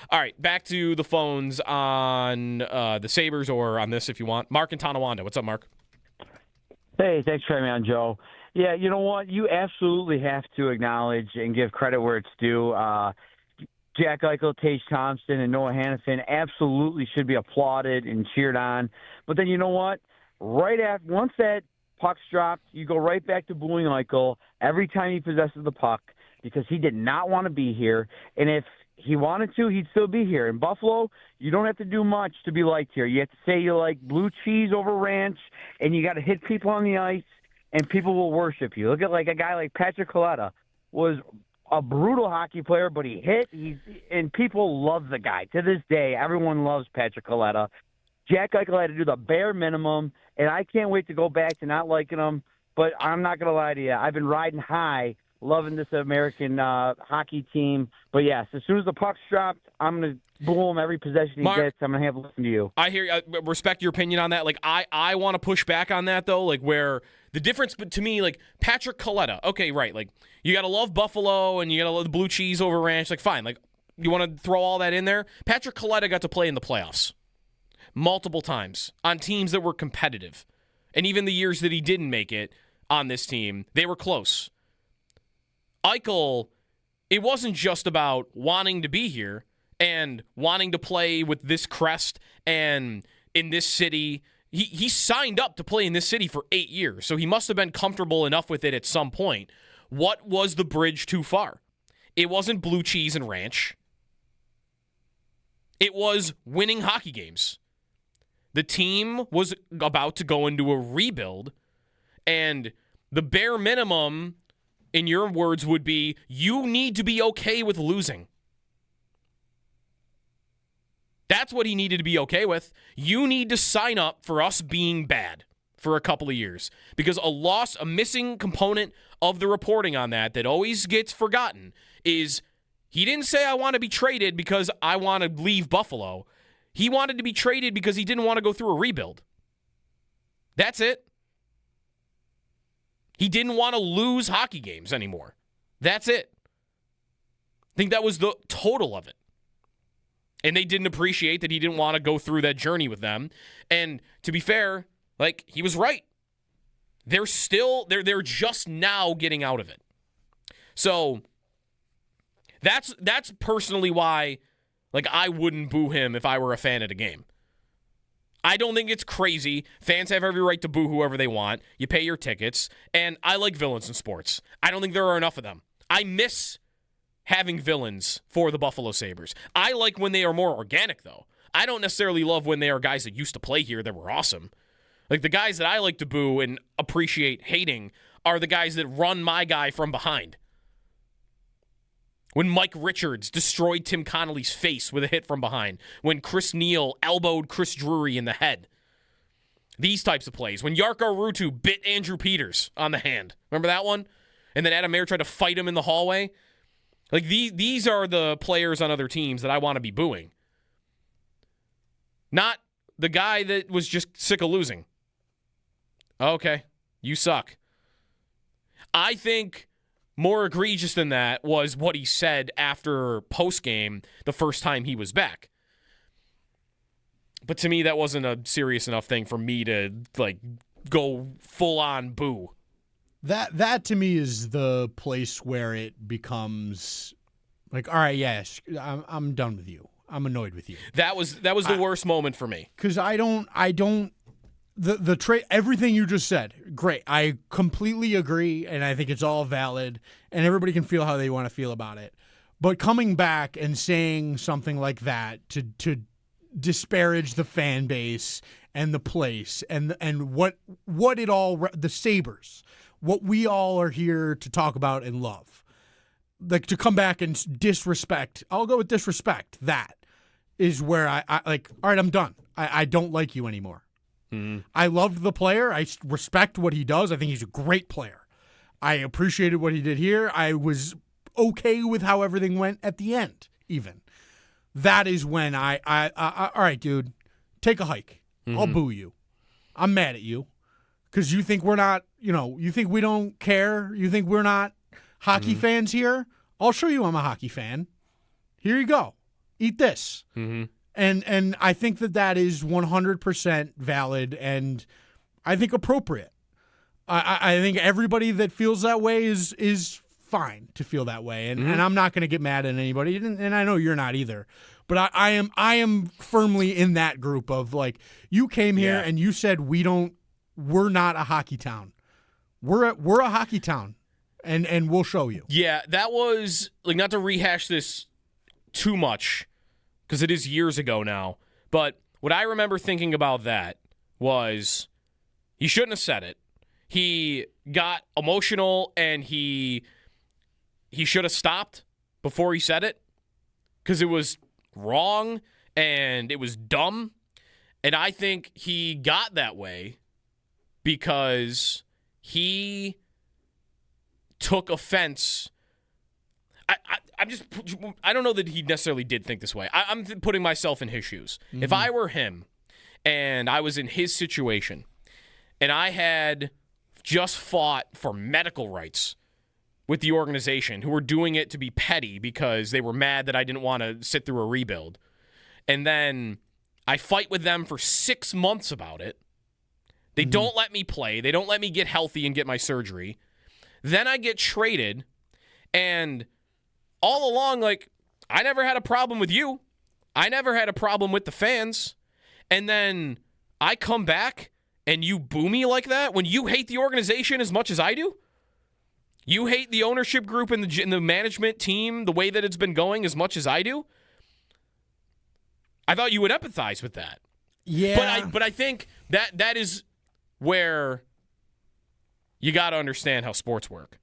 All right, back to the phones on the Sabres or on this if you want. Mark and Tonawanda. What's up, Mark? Hey, thanks for having me on, Joe. Yeah, you know what? You absolutely have to acknowledge and give credit where it's due. Jack Eichel, Tage Thompson, and Noah Hannafin absolutely should be applauded and cheered on. But then you know what? Once that puck's dropped, you go right back to booing Eichel every time he possesses the puck because he did not want to be here. And if he wanted to, he'd still be here. In Buffalo, you don't have to do much to be liked here. You have to say you like blue cheese over ranch, and you got to hit people on the ice, and people will worship you. Look at like a guy like Patrick Coletta was a brutal hockey player, but he hit. And people love the guy. To this day, everyone loves Patrick Coletta. Jack Eichel had to do the bare minimum, and I can't wait to go back to not liking him. But I'm not going to lie to you. I've been riding high, loving this American hockey team. But, yes, as soon as the puck's dropped, I'm going to boo him every possession he gets. I'm going to have to listen to you. I hear you. Respect your opinion on that. Like, I want to push back on that, though, like where the difference to me, like Patrick Coletta, okay, right, like you got to love Buffalo and you got to love the blue cheese over ranch. Like, fine. Like, you want to throw all that in there? Patrick Coletta got to play in the playoffs multiple times on teams that were competitive. And even the years that he didn't make it on this team, they were close. Eichel, it wasn't just about wanting to be here and wanting to play with this crest and in this city. He signed up to play in this city for 8 years, so he must have been comfortable enough with it at some point. What was the bridge too far? It wasn't blue cheese and ranch. It was winning hockey games. The team was about to go into a rebuild, and the bare minimum, in your words, would be you need to be okay with losing. That's what he needed to be okay with. You need to sign up for us being bad for a couple of years. Because a missing component of the reporting on that always gets forgotten is he didn't say I want to be traded because I want to leave Buffalo. He wanted to be traded because he didn't want to go through a rebuild. That's it. He didn't want to lose hockey games anymore. That's it. I think that was the total of it. And they didn't appreciate that he didn't want to go through that journey with them. And to be fair, like, he was right. They're just now getting out of it. So that's personally why, like, I wouldn't boo him if I were a fan at a game. I don't think it's crazy. Fans have every right to boo whoever they want. You pay your tickets. And I like villains in sports. I don't think there are enough of them. I miss having villains for the Buffalo Sabres. I like when they are more organic, though. I don't necessarily love when they are guys that used to play here that were awesome. Like, the guys that I like to boo and appreciate hating are the guys that run my guy from behind. When Mike Richards destroyed Tim Connolly's face with a hit from behind. When Chris Neal elbowed Chris Drury in the head. These types of plays. When Jarkko Ruutu bit Andrew Peters on the hand. Remember that one? And then Adam Mayer tried to fight him in the hallway. Like, these are the players on other teams that I want to be booing. Not the guy that was just sick of losing. Okay, you suck. I think more egregious than that was what he said after postgame the first time he was back. But to me, that wasn't a serious enough thing for me to, like, go full-on boo. That to me is the place where it becomes like, all right, yes, I'm done with you. I'm annoyed with you. That was the worst moment for me. Because I don't the trade, everything you just said, great. I completely agree, and I think it's all valid, and everybody can feel how they want to feel about it. But coming back and saying something like that to disparage the fan base and the place and what it all, the Sabres, what we all are here to talk about and love. Like, to come back and disrespect, I'll go with disrespect. That is where I like, all right, I'm done. I don't like you anymore. Mm-hmm. I loved the player. I respect what he does. I think he's a great player. I appreciated what he did here. I was okay with how everything went at the end, even. That is when I all right, dude, take a hike. Mm-hmm. I'll boo you. I'm mad at you. Because you think we're not, you think we don't care? You think we're not hockey fans here? I'll show you I'm a hockey fan. Here you go. Eat this. Mm-hmm. And I think that is 100% valid and I think appropriate. I think everybody that feels that way is fine to feel that way, and I'm not going to get mad at anybody, and I know you're not either. But I am firmly in that group of like, you came here and you said we're not a hockey town. We're a hockey town, and we'll show you. Yeah, that was like, not to rehash this too much because it is years ago now, but what I remember thinking about that was he shouldn't have said it. He got emotional and he should have stopped before he said it because it was wrong and it was dumb. And I think he got that way because he took offense. I don't know that he necessarily did think this way. I'm putting myself in his shoes. Mm-hmm. If I were him and I was in his situation and I had just fought for medical rights with the organization who were doing it to be petty because they were mad that I didn't want to sit through a rebuild. And then I fight with them for 6 months about it. They don't let me play. They don't let me get healthy and get my surgery. Then I get traded. And all along, like, I never had a problem with you. I never had a problem with the fans. And then I come back and you boo me like that when you hate the organization as much as I do? You hate the ownership group and the management team, the way that it's been going as much as I do? I thought you would empathize with that. Yeah. But I think that is where you got to understand how sports work.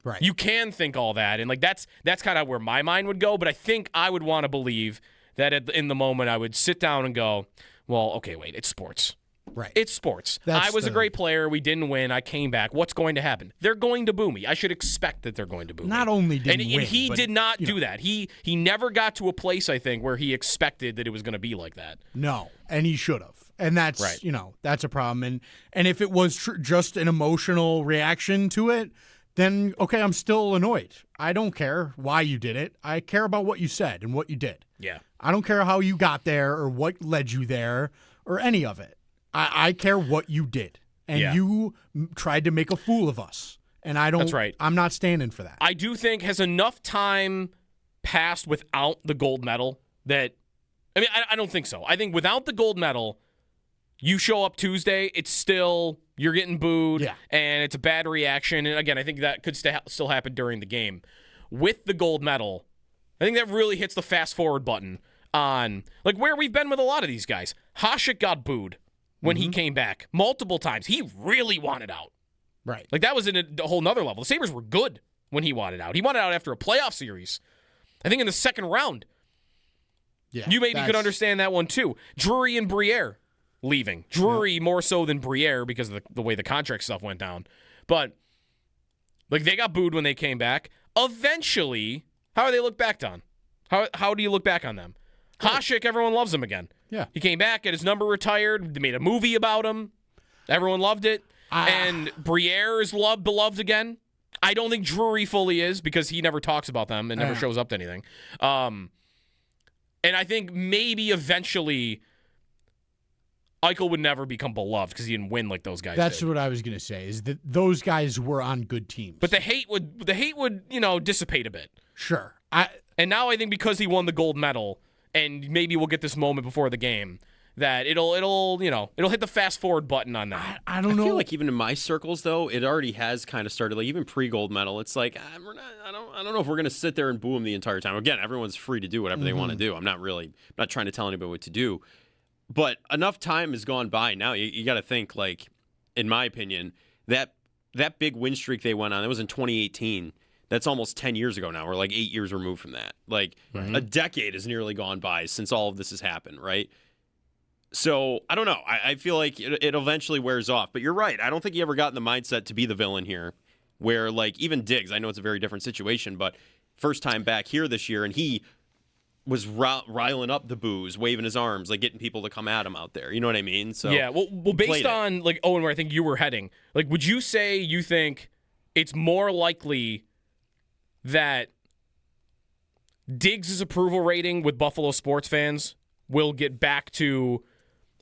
Right. You can think all that, and like that's kind of where my mind would go, but I think I would want to believe that in the moment I would sit down and go, well, okay, wait, it's sports. Right. It's sports. I was a great player. We didn't win. I came back. What's going to happen? They're going to boo me. I should expect that they're going to boo me. Not only did and he did not do that. He never got to a place, I think, where he expected that it was going to be like that. No, and he should have. And that's, right. That's a problem. And if it was just an emotional reaction to it, then, okay, I'm still annoyed. I don't care why you did it. I care about what you said and what you did. Yeah. I don't care how you got there or what led you there or any of it. I care what you did. And you tried to make a fool of us. And I don't. That's right. I'm not standing for that. I do think has enough time passed without the gold medal that, I mean, I don't think so. I think without the gold medal, you show up Tuesday, it's still, you're getting booed, and it's a bad reaction. And again, I think that could still happen during the game. With the gold medal, I think that really hits the fast forward button on like where we've been with a lot of these guys. Hasek got booed when he came back multiple times. He really wanted out. Right. Like that was in a whole nother level. The Sabres were good when he wanted out. He wanted out after a playoff series. I think in the second round. Yeah. You maybe could understand that one too. Drury and Briere leaving. Drury more so than Briere because of the way the contract stuff went down. But like they got booed when they came back. Eventually, how are they looked back on? How do you look back on them? Hasek, everyone loves him again. Yeah. He came back, got his number retired. They made a movie about him. Everyone loved it. And Briere is beloved again. I don't think Drury fully is because he never talks about them and never shows up to anything. And I think maybe eventually Eichel would never become beloved because he didn't win like those guys That's did. what I was going to say, is that those guys were on good teams. But the hate would dissipate a bit. Sure. And now I think because he won the gold medal, and maybe we'll get this moment before the game, that it'll hit the fast forward button on that. I don't know. I feel like even in my circles though, it already has kind of started. Like even pre-gold medal, it's like I don't know if we're gonna sit there and boo him the entire time. Again, everyone's free to do whatever they want to do. I'm not trying to tell anybody what to do. But enough time has gone by now. You got to think, like, in my opinion, that big win streak they went on, that was in 2018. That's almost 10 years ago now. We're like 8 years removed from that. Like a decade has nearly gone by since all of this has happened, right? So I don't know. I feel like it eventually wears off. But you're right. I don't think he ever got in the mindset to be the villain here. Where like even Diggs, I know it's a very different situation, but first time back here this year, and he was riling up the boos, waving his arms, like getting people to come at him out there. You know what I mean? So yeah. Well, based on like Owen, where I think you were heading, like, would you say you think it's more likely that Diggs' approval rating with Buffalo sports fans will get back to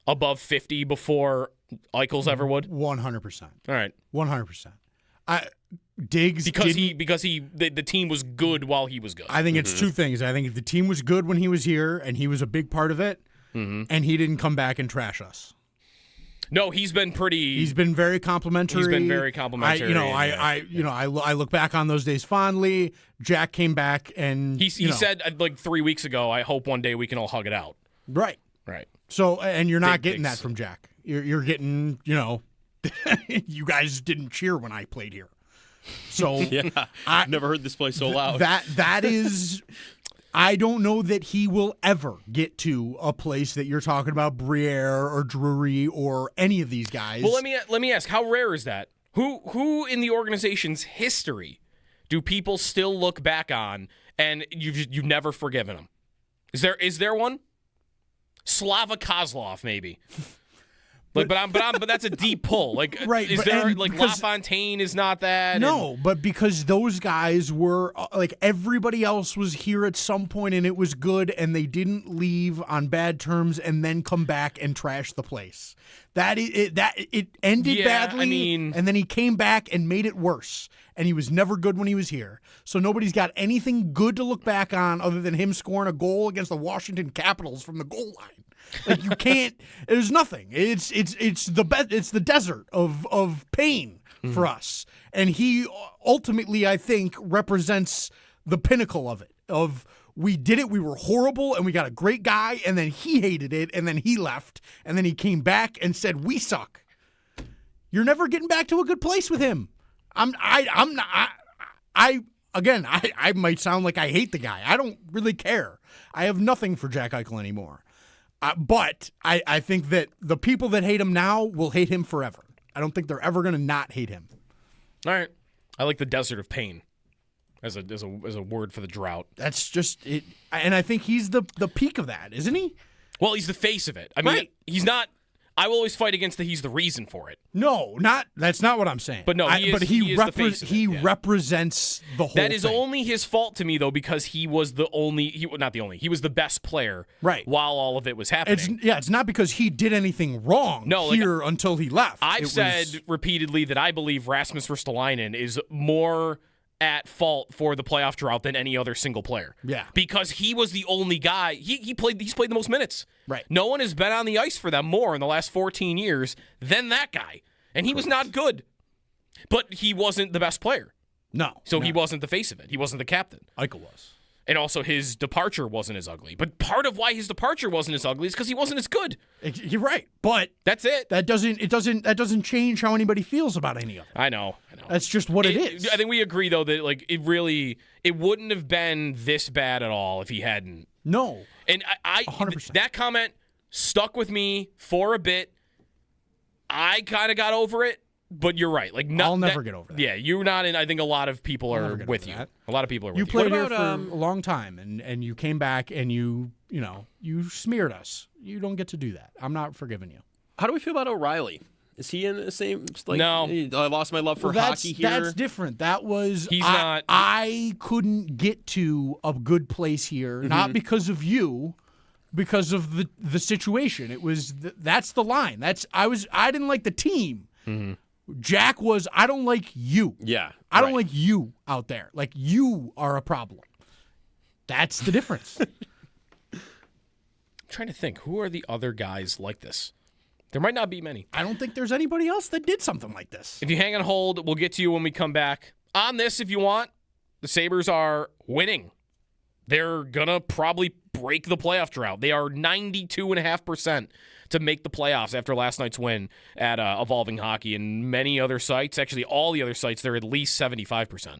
above 50 before Eichel's ever would? 100%. All right. 100%. Diggs because the team was good while he was good. I think it's two things. I think the team was good when he was here, and he was a big part of it, and he didn't come back and trash us. No, he's been pretty. He's been very complimentary. He's been very complimentary. I look back on those days fondly. Jack came back and he said like 3 weeks ago, I hope one day we can all hug it out. Right. So, and you're not getting that from Jack. You're getting, you guys didn't cheer when I played here. So I've never heard this play so loud. That is, I don't know that he will ever get to a place that you're talking about, Briere or Drury or any of these guys. Well, let me ask, how rare is that? Who in the organization's history do people still look back on and you've never forgiven them? Is there one? Slava Kozlov, maybe. But that's a deep pull. Like, right? Is there LaFontaine is not that? No, but because those guys were like everybody else was here at some point and it was good, and they didn't leave on bad terms and then come back and trash the place. It ended badly, and then he came back and made it worse. And he was never good when he was here. So nobody's got anything good to look back on other than him scoring a goal against the Washington Capitals from the goal line. Like, you can't. There's nothing. It's the desert of pain for us, and he ultimately, I think, represents the pinnacle of it. Of we did it, we were horrible, and we got a great guy, and then he hated it, and then he left, and then he came back and said we suck. You're never getting back to a good place with him. I might sound like I hate the guy. I don't really care. I have nothing for Jack Eichel anymore. But I think that the people that hate him now will hate him forever. I don't think they're ever going to not hate him. All right. I like the desert of pain as a word for the drought. That's just it. And I think he's the peak of that, isn't he? Well, he's the face of it. I mean, He's not. I will always fight against that he's the reason for it. No, that's not what I'm saying. But no, he represents the whole thing. That is only his fault to me, though, because he was he was the best player while all of it was happening. It's not because he did anything wrong until he left. I've said repeatedly that I believe Rasmus Ristolainen is more at fault for the playoff drought than any other single player. Yeah. Because he was the only guy. He's played the most minutes. Right. No one has been on the ice for them more in the last 14 years than that guy. And he was not good. But he wasn't the best player. No. So he wasn't the face of it. He wasn't the captain. Eichel was. And also his departure wasn't as ugly. But part of why his departure wasn't as ugly is because he wasn't as good. You're right. But that's it. That doesn't change how anybody feels about any of it. I know. That's just what it is. I think we agree though that like it wouldn't have been this bad at all if he hadn't. No. And I 100%. That comment stuck with me for a bit. I kind of got over it. But you're right. Like, I'll never get over that. Yeah, you're not in. I think a lot of people are with you. That. A lot of people are with you. You played here for a long time, and you came back and you smeared us. You don't get to do that. I'm not forgiving you. How do we feel about O'Reilly? Is he in the same? Like, no, I lost my love for hockey here. That's different. That was he's not. I couldn't get to a good place here, not because of you. Because of the situation. It was that's the line. I didn't like the team. Mm-hmm. Jack was, I don't like you. Yeah. I don't like you out there. Like, you are a problem. That's the difference. I'm trying to think. Who are the other guys like this? There might not be many. I don't think there's anybody else that did something like this. If you hang on hold, we'll get to you when we come back. On this, if you want, the Sabres are winning. They're going to probably break the playoff drought. They are 92.5% to make the playoffs after last night's win at Evolving Hockey, and many other sites, actually all the other sites, they're at least 75%.